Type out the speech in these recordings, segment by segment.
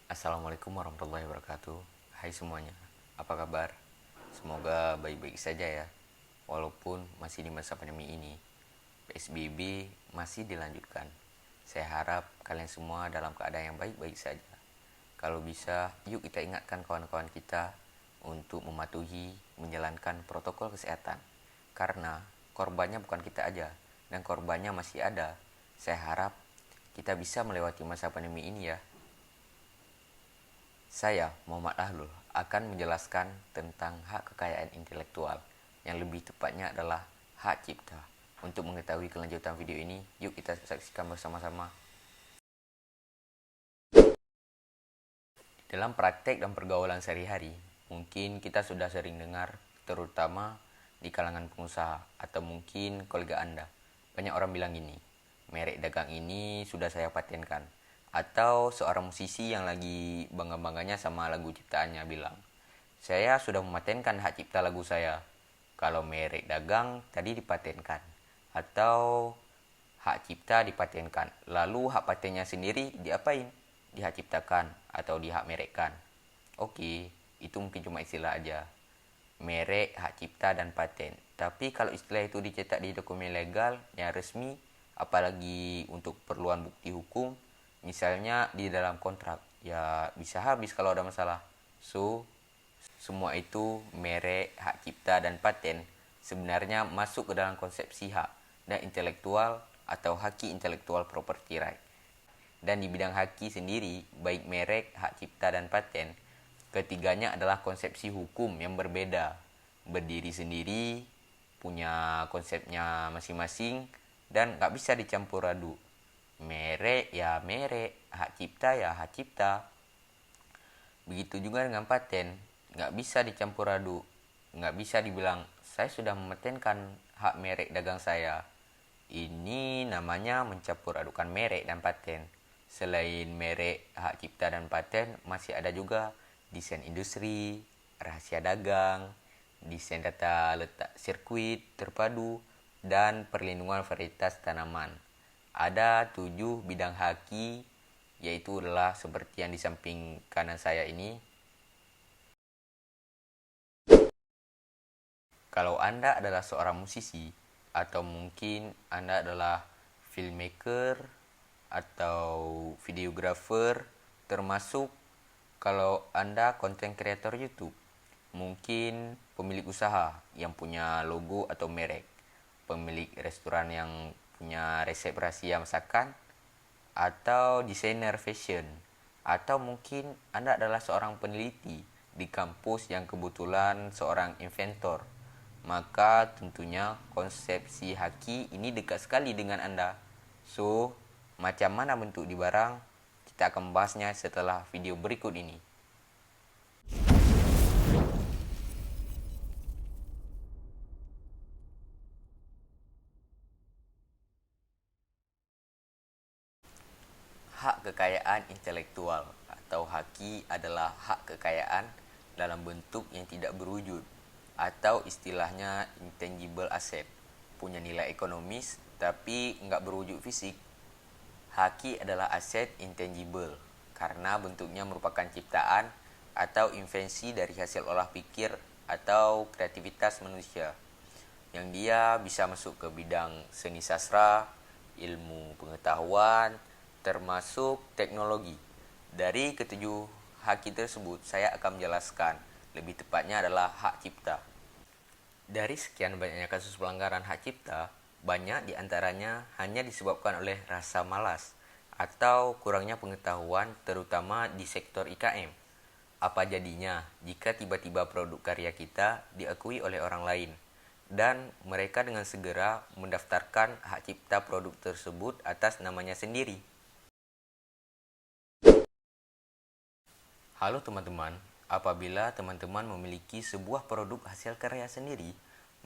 Assalamualaikum warahmatullahi wabarakatuh. Hai semuanya, apa kabar? Semoga baik-baik saja ya. Walaupun masih di masa pandemi ini, PSBB masih dilanjutkan. Saya harap kalian semua dalam keadaan yang baik-baik saja. Kalau bisa, yuk kita ingatkan kawan-kawan kita untuk mematuhi menjalankan protokol kesehatan. Karena korbannya bukan kita aja, dan korbannya masih ada. Saya harap kita bisa melewati masa pandemi ini ya. Saya, Muhammad Ahlul, akan menjelaskan tentang hak kekayaan intelektual, yang lebih tepatnya adalah hak cipta. Untuk mengetahui kelanjutan video ini, yuk kita saksikan bersama-sama. Dalam praktek dan pergaulan sehari-hari, mungkin kita sudah sering dengar, terutama di kalangan pengusaha atau mungkin kolega Anda. Banyak orang bilang gini, merek dagang ini sudah saya patenkan. Atau seorang musisi yang lagi bangga-bangganya sama lagu ciptaannya bilang, saya sudah mematenkan hak cipta lagu saya. Kalau merek dagang tadi dipatenkan. Atau hak cipta dipatenkan. Lalu hak patennya sendiri diapain? Dihak ciptakan atau dihak merekkan. Oke, itu mungkin cuma istilah aja. Merek, hak cipta, dan paten. Tapi kalau istilah itu dicetak di dokumen legal yang resmi, apalagi untuk keperluan bukti hukum, misalnya di dalam kontrak, ya bisa habis kalau ada masalah. So, semua itu merek, hak cipta, dan paten sebenarnya masuk ke dalam konsepsi hak dan intelektual atau haki intellectual property right. Dan di bidang haki sendiri, baik merek, hak cipta, dan paten, ketiganya adalah konsepsi hukum yang berbeda, berdiri sendiri, punya konsepnya masing-masing, dan gak bisa dicampur aduk. Merek ya merek, hak cipta ya hak cipta. Begitu juga dengan paten, gak bisa dicampur aduk. Gak bisa dibilang, saya sudah mematenkan hak merek dagang saya. Ini namanya mencampur adukan merek dan paten. Selain merek, hak cipta, dan paten, masih ada juga desain industri, rahasia dagang, desain data letak sirkuit terpadu, dan perlindungan varietas tanaman. Ada 7 bidang haki, yaitu adalah seperti yang di samping kanan saya ini. Kalau Anda adalah seorang musisi, atau mungkin Anda adalah filmmaker, atau videographer, termasuk kalau Anda content creator YouTube, mungkin pemilik usaha yang punya logo atau merek, pemilik restoran yang punya resep rahasia masakan, atau desainer fashion, atau mungkin Anda adalah seorang peneliti di kampus yang kebetulan seorang inventor, maka tentunya konsepsi haki ini dekat sekali dengan Anda. So, macam mana bentuk di barang? Kita akan membahasnya setelah video berikut ini. Hak kekayaan intelektual atau haki adalah hak kekayaan dalam bentuk yang tidak berwujud atau istilahnya intangible asset, punya nilai ekonomis tapi nggak berwujud fisik. Haki adalah aset intangible karena bentuknya merupakan ciptaan atau invensi dari hasil olah pikir atau kreativitas manusia, yang dia bisa masuk ke bidang seni sastra, ilmu pengetahuan, termasuk teknologi. Dari ketujuh haki tersebut, saya akan menjelaskan. Lebih tepatnya adalah hak cipta. Dari sekian banyaknya kasus pelanggaran hak cipta, banyak diantaranya hanya disebabkan oleh rasa malas atau kurangnya pengetahuan, terutama di sektor IKM. Apa jadinya jika tiba-tiba produk karya kita diakui oleh orang lain dan mereka dengan segera mendaftarkan hak cipta produk tersebut atas namanya sendiri? Halo teman-teman, apabila teman-teman memiliki sebuah produk hasil karya sendiri,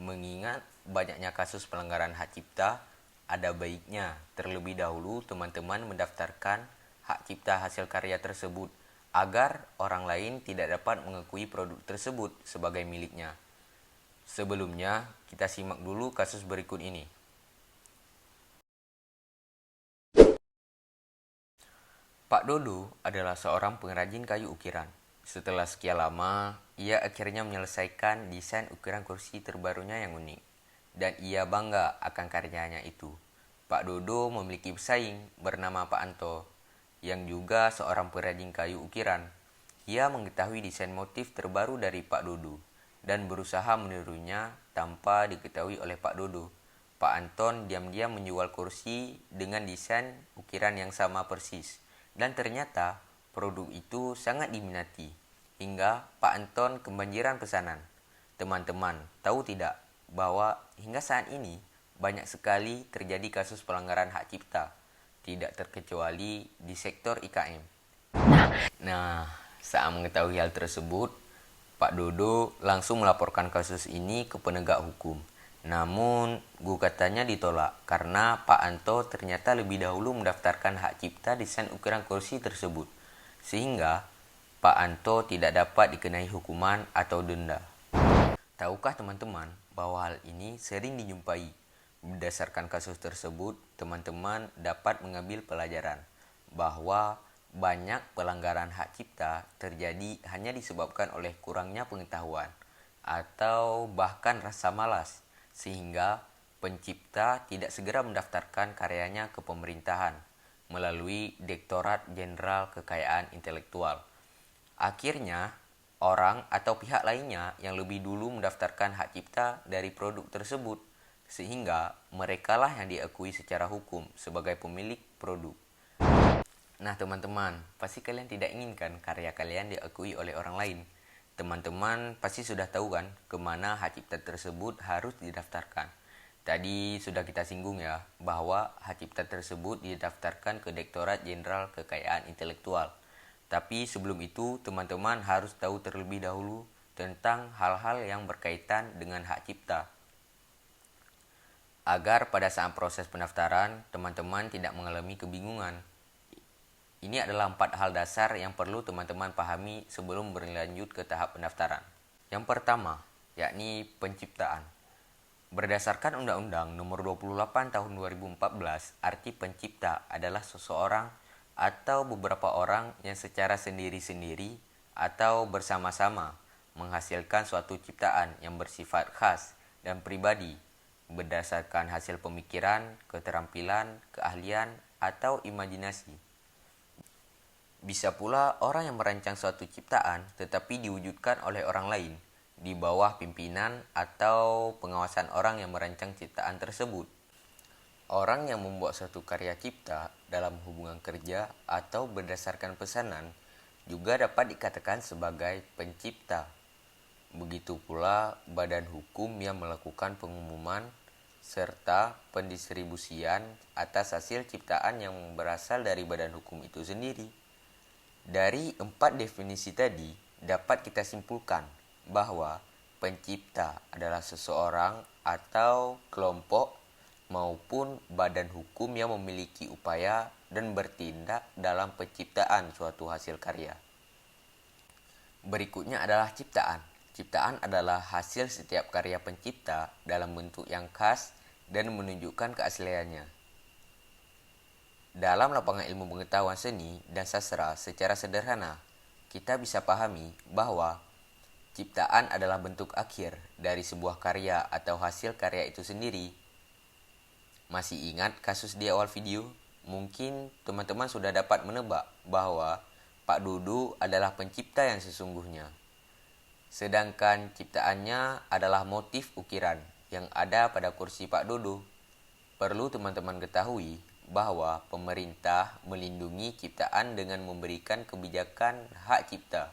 mengingat banyaknya kasus pelanggaran hak cipta, ada baiknya terlebih dahulu teman-teman mendaftarkan hak cipta hasil karya tersebut agar orang lain tidak dapat mengakui produk tersebut sebagai miliknya. Sebelumnya, kita simak dulu kasus berikut ini. Pak Dodo adalah seorang pengrajin kayu ukiran. Setelah sekian lama, ia akhirnya menyelesaikan desain ukiran kursi terbarunya yang unik. Dan ia bangga akan karyanya itu. Pak Dodo memiliki pesaing bernama Pak Anto, yang juga seorang pengrajin kayu ukiran. Ia mengetahui desain motif terbaru dari Pak Dodo dan berusaha menirunya tanpa diketahui oleh Pak Dodo. Pak Anton diam-diam menjual kursi dengan desain ukiran yang sama persis. Dan ternyata produk itu sangat diminati. Hingga Pak Anton kebanjiran pesanan. Teman-teman, tahu tidak bahwa hingga saat ini banyak sekali terjadi kasus pelanggaran hak cipta, tidak terkecuali di sektor IKM. Nah, saat mengetahui hal tersebut, Pak Dodo langsung melaporkan kasus ini ke penegak hukum. Namun, gugatannya ditolak karena Pak Anto ternyata lebih dahulu mendaftarkan hak cipta desain ukiran kursi tersebut, sehingga Pak Anto tidak dapat dikenai hukuman atau denda. Tahukah teman-teman bahwa hal ini sering dijumpai? Berdasarkan kasus tersebut, teman-teman dapat mengambil pelajaran bahwa banyak pelanggaran hak cipta terjadi hanya disebabkan oleh kurangnya pengetahuan atau bahkan rasa malas, sehingga pencipta tidak segera mendaftarkan karyanya ke pemerintahan melalui Direktorat Jenderal Kekayaan Intelektual. Akhirnya, orang atau pihak lainnya yang lebih dulu mendaftarkan hak cipta dari produk tersebut, sehingga merekalah yang diakui secara hukum sebagai pemilik produk. Nah teman-teman, pasti kalian tidak inginkan karya kalian diakui oleh orang lain. Teman-teman pasti sudah tahu kan kemana hak cipta tersebut harus didaftarkan. Tadi sudah kita singgung ya, bahwa hak cipta tersebut didaftarkan ke Direktorat Jenderal Kekayaan Intelektual. Tapi sebelum itu, teman-teman harus tahu terlebih dahulu tentang hal-hal yang berkaitan dengan hak cipta. Agar pada saat proses pendaftaran, teman-teman tidak mengalami kebingungan. Ini adalah 4 hal dasar yang perlu teman-teman pahami sebelum berlanjut ke tahap pendaftaran. Yang pertama, yakni penciptaan. Berdasarkan Undang-Undang Nomor 28 Tahun 2014, arti pencipta adalah seseorang atau beberapa orang yang secara sendiri-sendiri atau bersama-sama menghasilkan suatu ciptaan yang bersifat khas dan pribadi berdasarkan hasil pemikiran, keterampilan, keahlian, atau imajinasi. Bisa pula orang yang merancang suatu ciptaan tetapi diwujudkan oleh orang lain di bawah pimpinan atau pengawasan orang yang merancang ciptaan tersebut. Orang yang membuat suatu karya cipta dalam hubungan kerja atau berdasarkan pesanan juga dapat dikatakan sebagai pencipta. Begitu pula badan hukum yang melakukan pengumuman serta pendistribusian atas hasil ciptaan yang berasal dari badan hukum itu sendiri. Dari 4 definisi tadi, dapat kita simpulkan bahwa pencipta adalah seseorang atau kelompok maupun badan hukum yang memiliki upaya dan bertindak dalam penciptaan suatu hasil karya. Berikutnya adalah ciptaan. Ciptaan adalah hasil setiap karya pencipta dalam bentuk yang khas dan menunjukkan keasliannya. Dalam lapangan ilmu pengetahuan seni dan sastra secara sederhana, kita bisa pahami bahwa ciptaan adalah bentuk akhir dari sebuah karya atau hasil karya itu sendiri. Masih ingat kasus di awal video? Mungkin teman-teman sudah dapat menebak bahwa Pak Dodo adalah pencipta yang sesungguhnya. Sedangkan ciptaannya adalah motif ukiran yang ada pada kursi Pak Dodo. Perlu teman-teman ketahui bahwa pemerintah melindungi ciptaan dengan memberikan kebijakan hak cipta.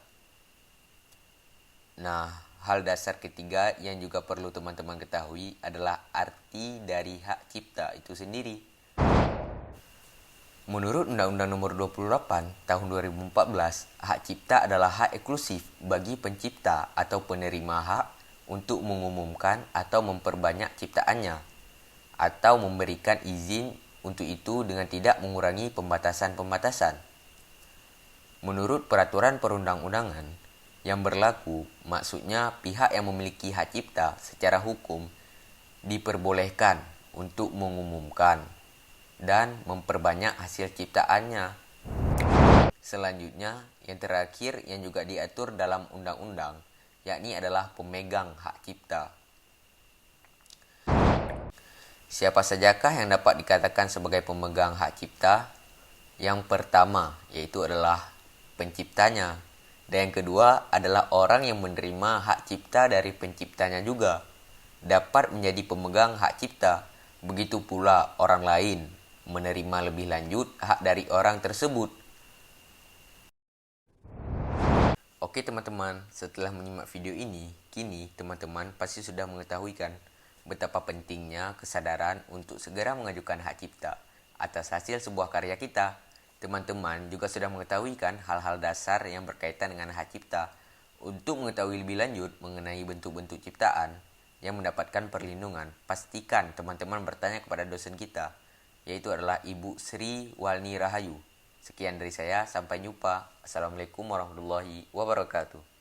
Nah, hal dasar ketiga yang juga perlu teman-teman ketahui adalah arti dari hak cipta itu sendiri. Menurut Undang-Undang Nomor 28 Tahun 2014, hak cipta adalah hak eksklusif bagi pencipta atau penerima hak untuk mengumumkan atau memperbanyak ciptaannya atau memberikan izin untuk itu dengan tidak mengurangi pembatasan-pembatasan. Menurut peraturan perundang-undangan yang berlaku, maksudnya pihak yang memiliki hak cipta secara hukum diperbolehkan untuk mengumumkan dan memperbanyak hasil ciptaannya. Selanjutnya, yang terakhir yang juga diatur dalam undang-undang, yakni adalah pemegang hak cipta. Siapa sajakah yang dapat dikatakan sebagai pemegang hak cipta? Yang pertama, yaitu adalah penciptanya. Dan yang kedua adalah orang yang menerima hak cipta dari penciptanya juga dapat menjadi pemegang hak cipta. Begitu pula orang lain menerima lebih lanjut hak dari orang tersebut. Oke teman-teman, setelah menyimak video ini, kini teman-teman pasti sudah mengetahui kan betapa pentingnya kesadaran untuk segera mengajukan hak cipta atas hasil sebuah karya kita. Teman-teman juga sudah mengetahui kan hal-hal dasar yang berkaitan dengan hak cipta. Untuk mengetahui lebih lanjut mengenai bentuk-bentuk ciptaan yang mendapatkan perlindungan, pastikan teman-teman bertanya kepada dosen kita, yaitu adalah Ibu Sri Walni Rahayu. Sekian dari saya, sampai jumpa. Assalamualaikum warahmatullahi wabarakatuh.